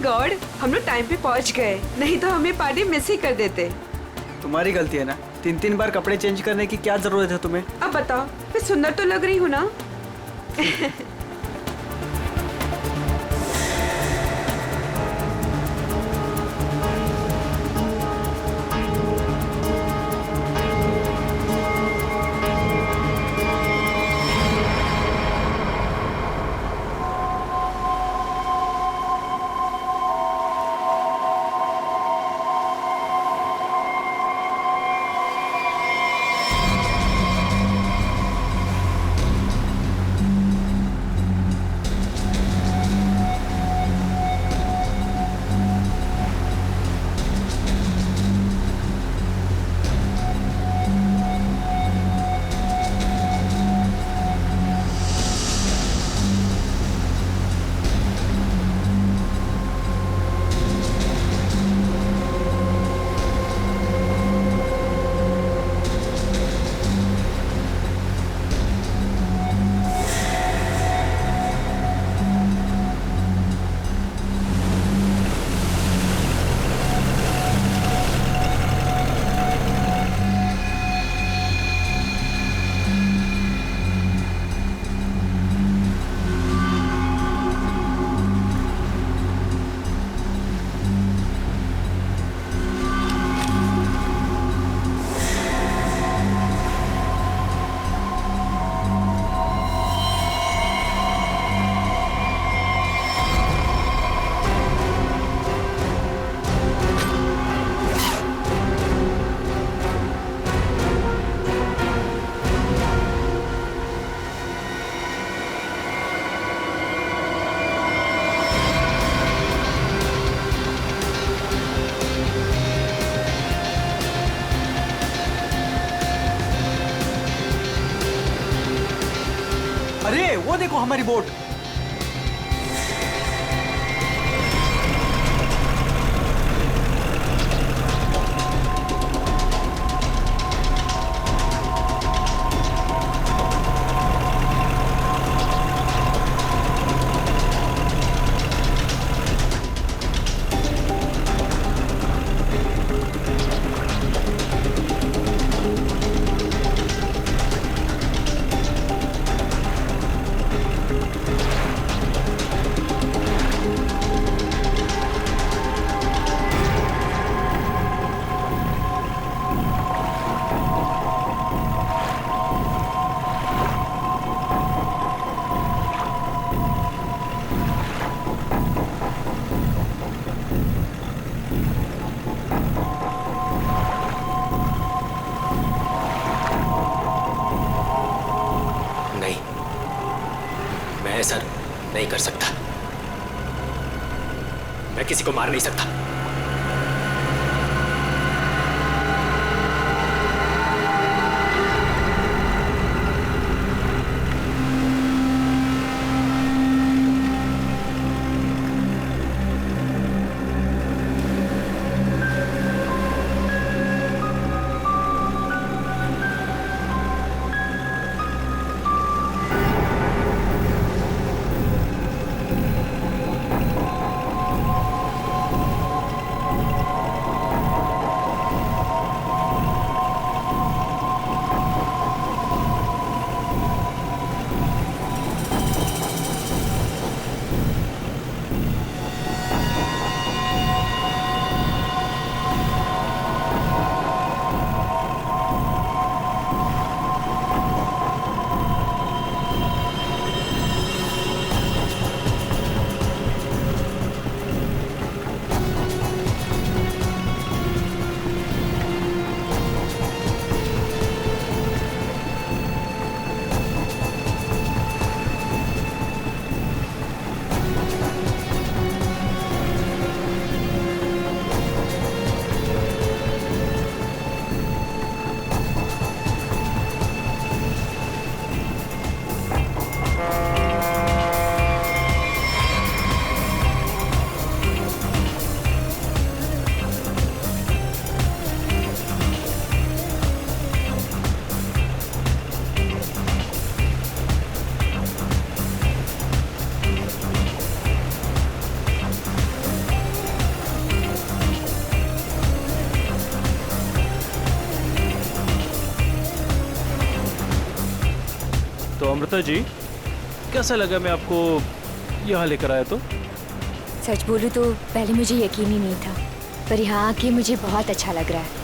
God, हम लोग time पे पहुंच गए, नहीं तो हमें पार्टी मिस ही कर देते। तुम्हारी गलती है ना, 3-3 बार कपड़े चेंज करने की क्या जरूरत है तुम्हें? अब बताओ, मैं सुंदर तो लग रही हूँ ना? अरे वो देखो हमारी बोट। ऐसा नहीं कर सकता। मैं किसी को मार नहीं सकता। अमृता जी, कैसा लगा मैं आपको यहाँ लेकर आया तो? सच बोलूं तो पहले मुझे यकीन ही नहीं था, पर यहाँ आके मुझे बहुत अच्छा लग रहा है।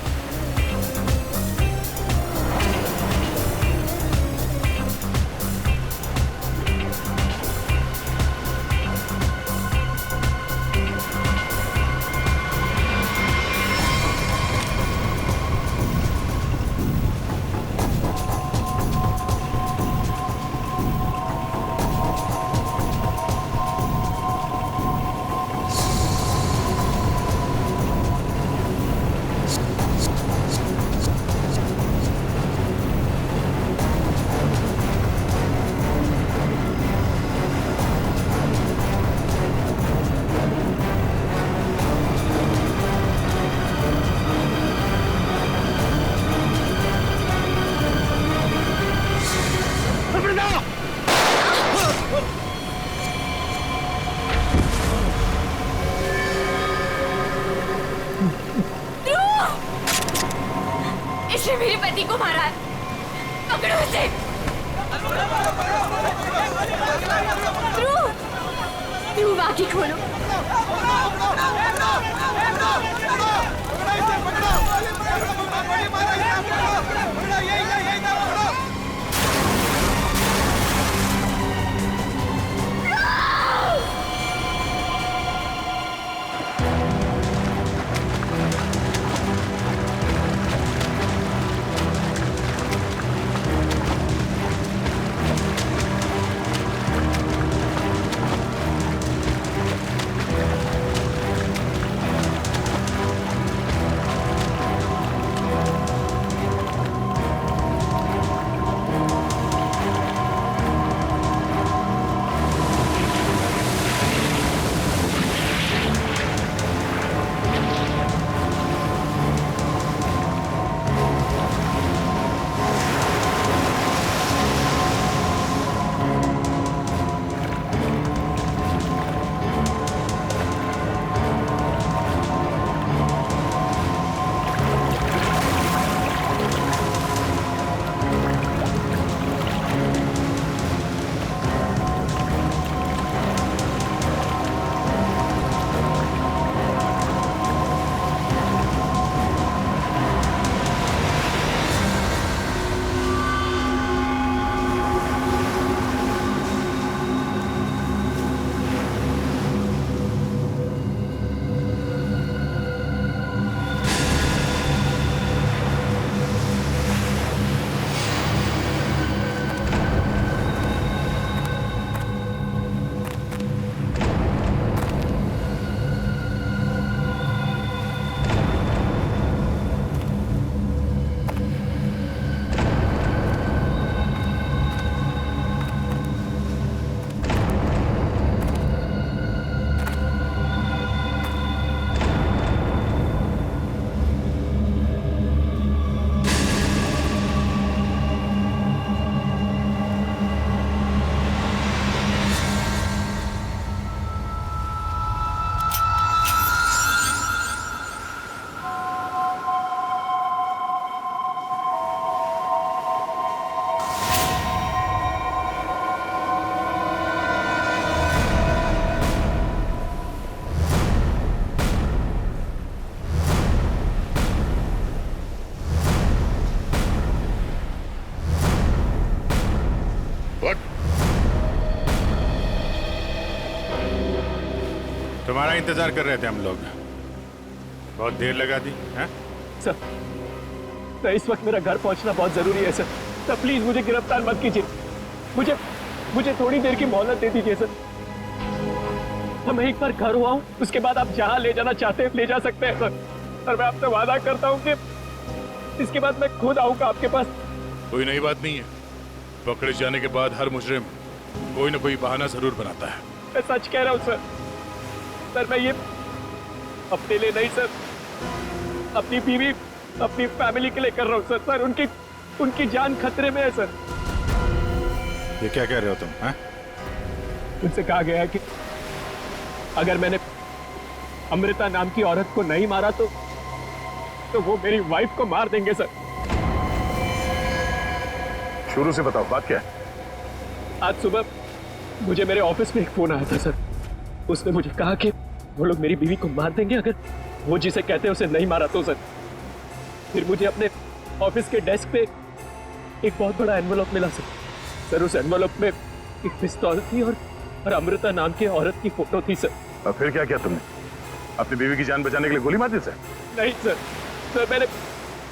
इसने मेरे पति को मारा है, पकड़ो इसे। ध्रुव, आंखें खोलो। तुम्हारा इंतजार कर रहे थे हम लोग। बहुत देर लगा दी हैं? सर, इस वक्त मेरा घर पहुंचना बहुत जरूरी है सर। प्लीज मुझे गिरफ्तार मत कीजिए। मुझे थोड़ी देर की मोहलत दे दीजिए सर। मैं एक बार घर हुआ हूँ, उसके बाद आप जहाँ ले जाना चाहते हैं ले जा सकते हैं सर। और मैं आपसे वादा करता हूँ कि इसके बाद मैं खुद आऊंगा आपके पास। कोई नई बात नहीं है। पकड़े जाने के बाद हर मुजरिम कोई ना कोई बहाना जरूर बनाता है। मैं सच कह रहा हूँ सर। मैं ये अपने लिए नहीं सर, अपनी बीवी, अपनी फैमिली के लिए कर रहा हूँ सर। उनकी जान खतरे में है सर। ये क्या कह रहे हो तुम? हैं? उनसे कहा गया है कि अगर मैंने अमृता नाम की औरत को नहीं मारा तो वो मेरी वाइफ को मार देंगे सर। शुरू से बताओ, बात क्या है? आज सुबह मुझे मेरे ऑफिस में एक फोन आया था सर। उसने मुझे कहा कि वो लोग मेरी बीवी को मार देंगे अगर वो जिसे कहते हैं उसे नहीं मारा तो सर। फिर मुझे अपने ऑफिस के डेस्क पे एक बहुत बड़ा एनवेलप मिला सर। सर उस एनवेलप में एक पिस्तौल थी और अमृता नाम की औरत की फोटो थी सर। और फिर क्या किया तुमने? अपनी बीवी की जान बचाने के लिए गोली मार दी सर? नहीं सर, सर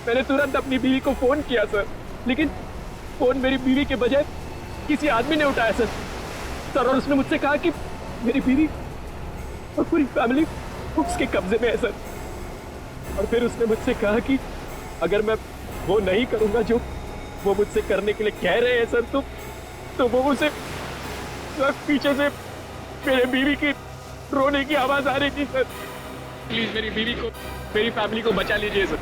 मैंने तुरंत अपनी बीवी को फोन किया सर, लेकिन फोन मेरी बीवी के बजाय किसी आदमी ने उठाया सर। सर और उसने मुझसे कहा कि मेरी बीवी और पूरी फैमिली उसके कब्जे में है सर। और फिर उसने मुझसे कहा कि अगर मैं वो नहीं करूंगा जो वो मुझसे करने के लिए कह रहे हैं सर, तो वो मुझसे पीछे से मेरे बीवी की रोने की आवाज आ रही थी सर। प्लीज मेरी बीवी को, मेरी फैमिली को बचा लीजिए सर।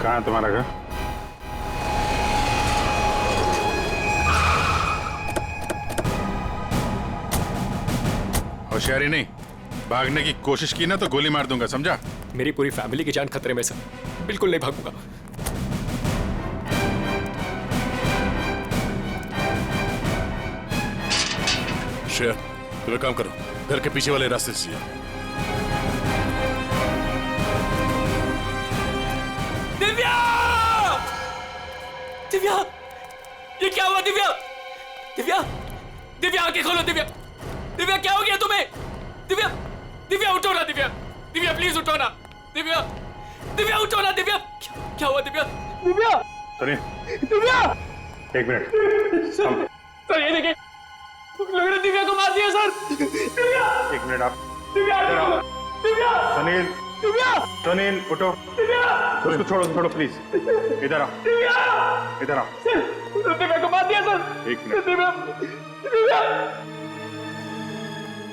कहाँ है तुम्हारा घर? होशियारी नहीं, भागने की कोशिश की ना तो गोली मार दूंगा, समझा? मेरी पूरी फैमिली की जान खतरे में सर, बिल्कुल नहीं भागूंगा। श्रेया, तुम्हें काम करो, घर के पीछे वाले रास्ते से जाओ। दिव्या! दिव्या! ये क्या हुआ दिव्या? दिव्या! दिव्या आंखें खोलो दिव्या! दिव्या क्या हो गया तुम्हें? दिव्या! दिव्या उठो ना दिव्या! दिव्या प्लीज उठो ना! दिव्या! दिव्या उठो ना दिव्या! क्या हुआ दिव्या? दिव्या! सुनिए, दिव्या! एक मिनट। सर ये देखिए, लोगों ने दिव्या को मार दिया सर। दिव्या! एक मिनट आप। दिव्या! दिव्या! सुनील, दिव्या! सुनील उठो। दिव्या! उसको छोड़ो प्लीज। इधर आओ, दिव्या! इधर आओ। सर दिव्या को मार दिया सर। एक मिनट। दिव्या!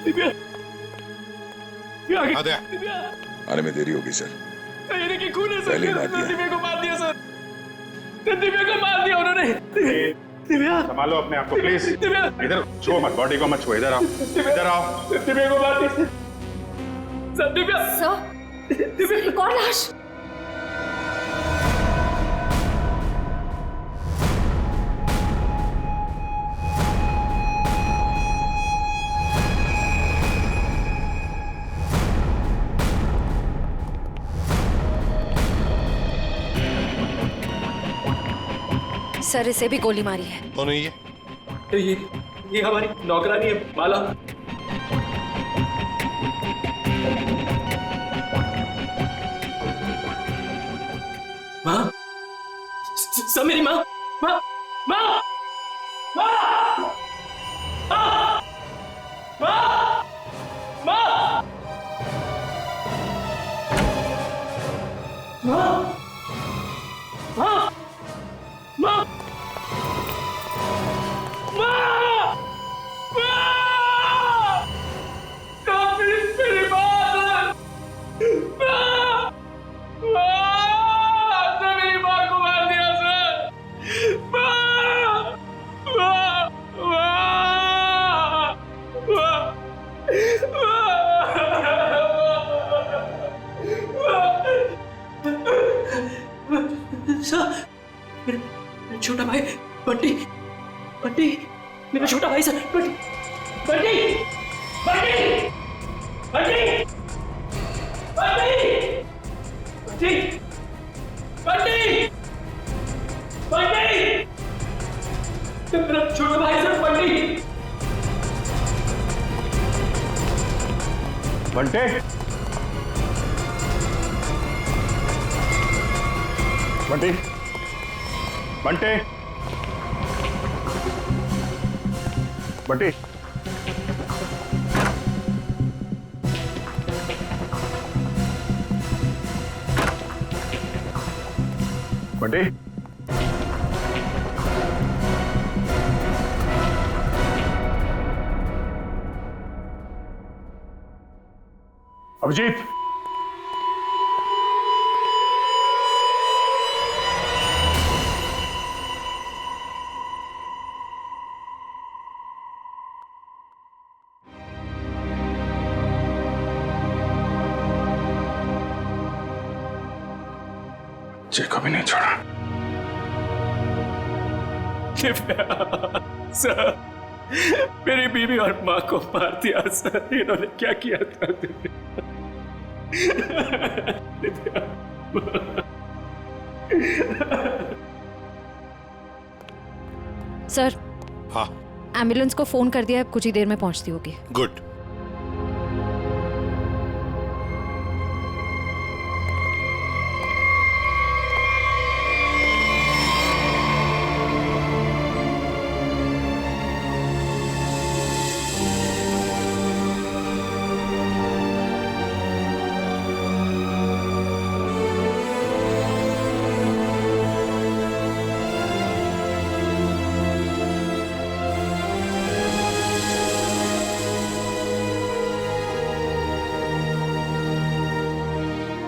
दिव्या! दिव्या! आद्या। दिव्या! आने में देरी होगी सर। सर ये देखिए खून है सर। पहले ही मार दिया। दिव्या को मार दिया सर। दिव्या को मार दिया उन्होंने। दिव्या! संभालो अपने आप को प्लीज। दिव्या! इधर छुओ मत, बॉडी को मत छुओ। इधर आओ, इधर आओ। दिव्या को मार दिया सर। दिव्या! सर, दिव्या! एक और लाश। सर इसे भी गोली मारी है। कौन है ये? ये हमारी नौकरानी है माला। माँ, सब मेरी माँ, माँ, माँ, माँ, माँ, माँ, माँ, माँ, माँ, माँ, छोटा भाई बंटी, बंटी, मेरा छोटा भाई सर, बंटी, बंटी, बंटी, बंटी, बंटी, बंटी, बंटी, बंटी, मेरा छोटा भाई सर बंटी। बंटे, बंटी, बंटे, बंटी, बंटी, अभिजीत, मुझे कभी नहीं छोड़ा। दिव्या सर, मेरी बीवी और माँ को मार दिया सर, इन्होंने क्या किया था दिव्या? दिव्या सर, हाँ एम्बुलेंस को फोन कर दिया है, कुछ ही देर में पहुंचती होगी। गुड।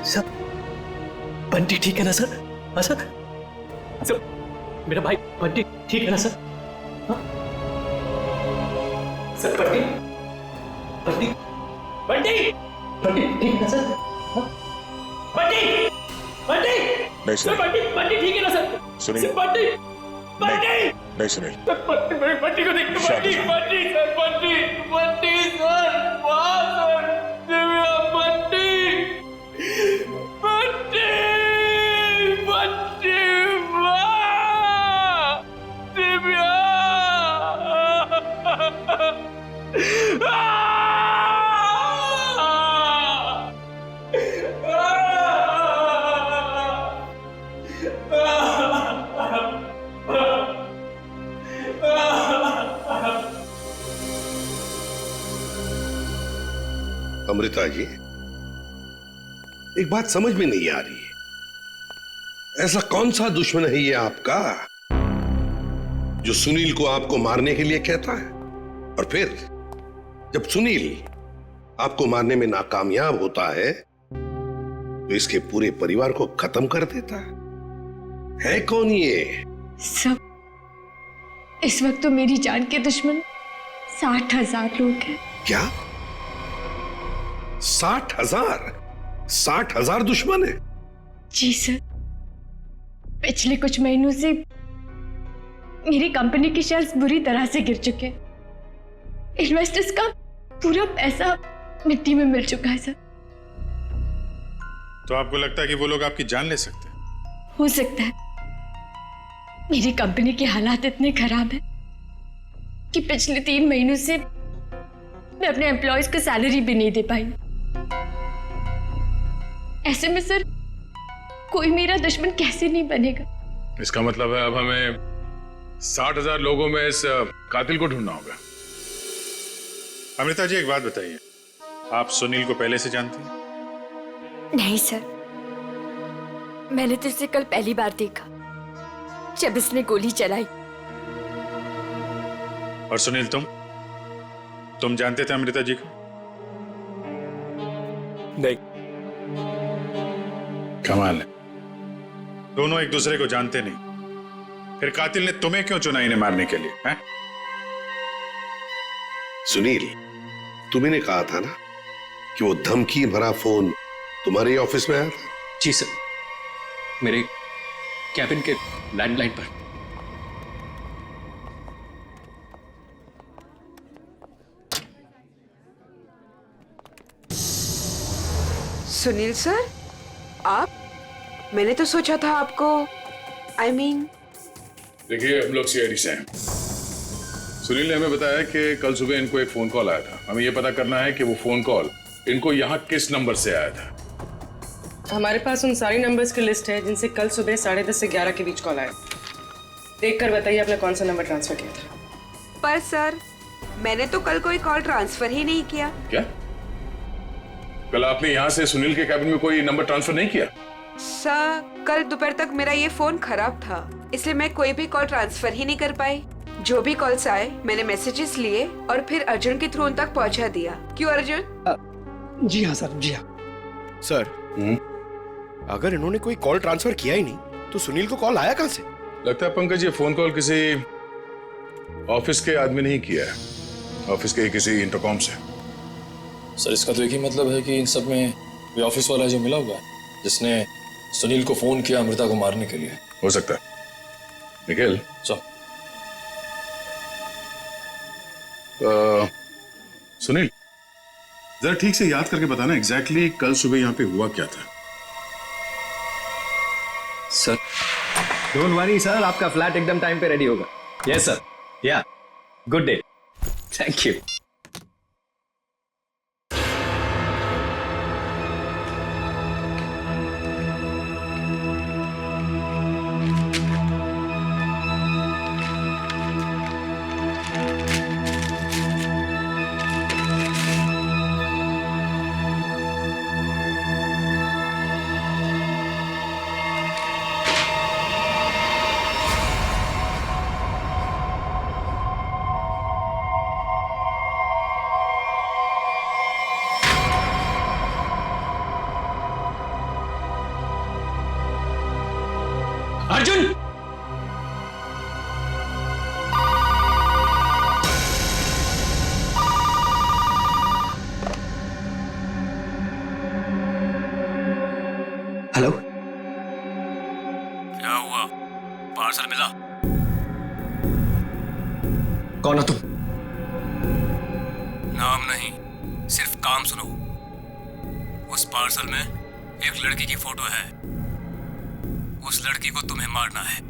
सर, बंटी ठीक है ना सर? हाँ सर, सर मेरा भाई बंटी ठीक है ना सर? हाँ? सर बंटी बंटी बंटी बंटी ठीक है ना सर? हाँ? बंटी बंटी नहीं सर, सुनील, बंटी बंटी ठीक है ना सर? सुनील। सर बंटी बंटी नहीं सुनील, सर, बंटी को देखो, शांत बंटी हो। बंटी सर, बंटी बंटी सर, वाह सर, दिव्या बंटी बंटी बंटी, वाह दिव्या। अमृता जी, एक बात समझ में नहीं आ रही है, ऐसा कौन सा दुश्मन है ये आपका जो सुनील को आपको मारने के लिए कहता है, और फिर जब सुनील आपको मारने में नाकामयाब होता है तो इसके पूरे परिवार को खत्म कर देता है कौन ये? सब इस वक्त तो मेरी जान के दुश्मन 60,000 लोग हैं। क्या 60,000? 60,000 दुश्मन है? जी सर, पिछले कुछ महीनों से मेरी कंपनी के शेयर्स बुरी तरह से गिर चुके हैं। इन्वेस्टर्स का पूरा पैसा मिट्टी में मिल चुका है सर। तो आपको लगता है कि वो लोग आपकी जान ले सकते हैं? हो सकता है। मेरी कंपनी के हालात इतने खराब हैं कि पिछले 3 महीनों से मैं अपने एम्प्लॉयज को सैलरी भी नहीं दे पाई। ऐसे में सर कोई मेरा दुश्मन कैसे नहीं बनेगा? इसका मतलब है अब हमें 60,000 लोगों में इस कातिल को ढूंढना होगा। अमृता जी, एक बात बताइए, आप सुनील को पहले से जानती हैं? नहीं सर, मैंने तो इसे कल पहली बार देखा जब इसने गोली चलाई। और सुनील, तुम जानते थे अमृता जी को? नहीं। कमाल है, दोनों एक दूसरे को जानते नहीं, फिर कातिल ने तुम्हें क्यों चुना इन्हें मारने के लिए? हैं? सुनील, तुमने कहा था ना कि वो धमकी भरा फोन तुम्हारे ऑफिस में आया था? जी सर, मेरे कैबिन के लैंडलाइन पर। सुनील सर, आप? मैंने तो सोचा था आपको देखिए, हम लोग सीआईडी से हैं। सुनील ने हमें बताया कि कल सुबह इनको एक फोन कॉल आया था। हमें यह पता करना है कि वो फोन कॉल इनको यहाँ किस नंबर से आया था। हमारे पास उन सारी नंबर्स की लिस्ट है जिनसे कल सुबह 10:30 से 11 के बीच कॉल आया। देखकर बताइए आपने कौन सा नंबर ट्रांसफर किया था। पर सर, मैंने तो कल कोई कॉल ट्रांसफर ही नहीं किया। क्या? कल आपने यहाँ से सुनील के कैबिन में कोई नंबर ट्रांसफर नहीं किया? सर, कल दोपहर तक मेरा ये फोन खराब था, इसलिए मैं कोई भी कॉल ट्रांसफर ही नहीं कर पाई। जो भी कॉल्स आए मैंने मैसेजेस लिए और फिर अर्जुन के थ्रू उन तक पहुंचा दिया। क्यों अर्जुन? जी हाँ सर, जी हाँ सर। अगर इन्होंने कोई कॉल ट्रांसफर किया ही नहीं तो सुनील को कॉल आया कहां से? लगता है पंकज ये फोन कॉल किसी ऑफिस के आदमी ने ही किया है, ऑफिस के किसी इंटरकॉम से। सर, इसका तो एक ही मतलब है कि इन सब में कोई ऑफिस वाला जो मिला हुआ है जिसने सुनील को फोन किया अमृता को मारने के लिए। हो सकता है। निखिल, सर, सुनील, जरा ठीक से याद करके बताना एग्जैक्टली कल सुबह यहाँ पे हुआ क्या था। सर डोंट वरी सर, आपका फ्लैट एकदम टाइम पे रेडी होगा। यस सर, या good day, thank you. Arjun, hello, क्या हुआ? पार्सल मिला? कौन हो तुम? नाम नहीं, सिर्फ काम सुनो। उस पार्सल में एक लड़की की फोटो है। उस लड़की को तुम्हें मारना है।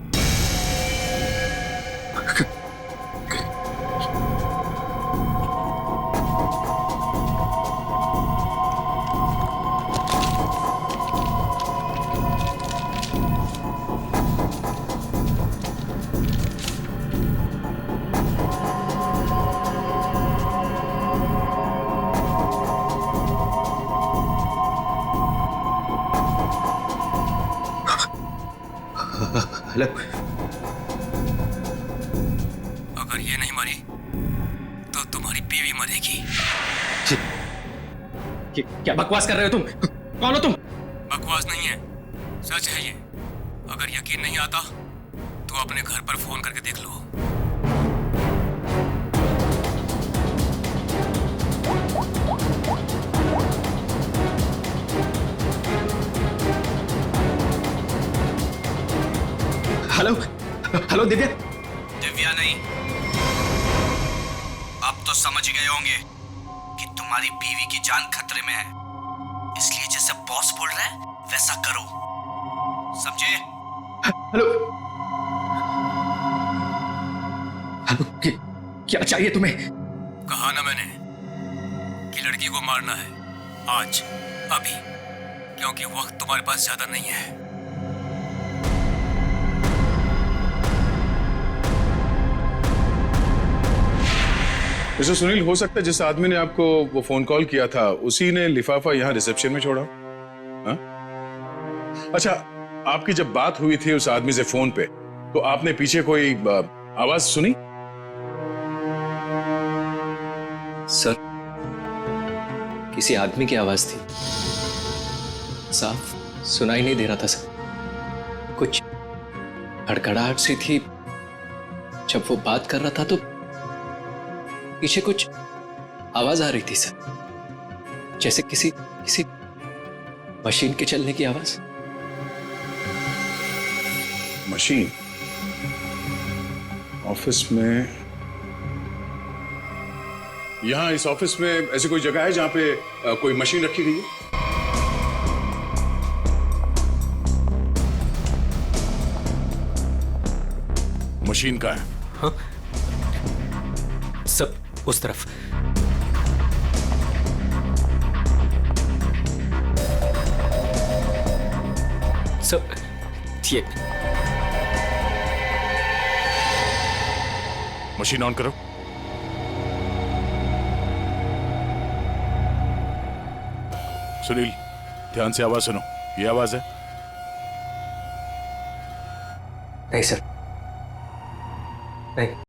हेलो, अगर ये नहीं मरी तो तुम्हारी बीवी मरेगी। क्या बकवास कर रहे हो तुम? कौन हो तुम? बकवास नहीं है, सच है ये। अगर यकीन नहीं आता तो अपने घर पर फोन करके देख लो। Hello, hello Divya. दिव्या नहीं, अब तो समझ गए होंगे कि तुम्हारी बीवी की जान खतरे में है। इसलिए जैसे बॉस बोल रहा है वैसा करो, समझे? हेलो, हेलो, क्या चाहिए तुम्हें? कहा ना मैंने कि लड़की को मारना है, आज, अभी, क्योंकि वक्त तुम्हारे पास ज्यादा नहीं है। मिस्टर सुनील, हो सकता है जिस आदमी ने आपको वो फोन कॉल किया था उसी ने लिफाफा यहाँ रिसेप्शन में छोड़ा। हा? अच्छा, आपकी जब बात हुई थी उस आदमी से फोन पे, तो आपने पीछे कोई आवाज सुनी? सर, किसी आदमी की आवाज थी, साफ सुनाई नहीं दे रहा था सर। कुछ हड़कड़ाहट सी थी। जब वो बात कर रहा था तो पीछे कुछ आवाज आ रही थी सर, जैसे किसी मशीन के चलने की आवाज। मशीन? ऑफिस में? यहां इस ऑफिस में ऐसी कोई जगह है जहां पे कोई मशीन रखी गई है? मशीन का है? हाँ? सब उस तरफ। सब ये मशीन ऑन करो। सुनील, ध्यान से आवाज सुनो। ये आवाज है? नहीं सर, नहीं।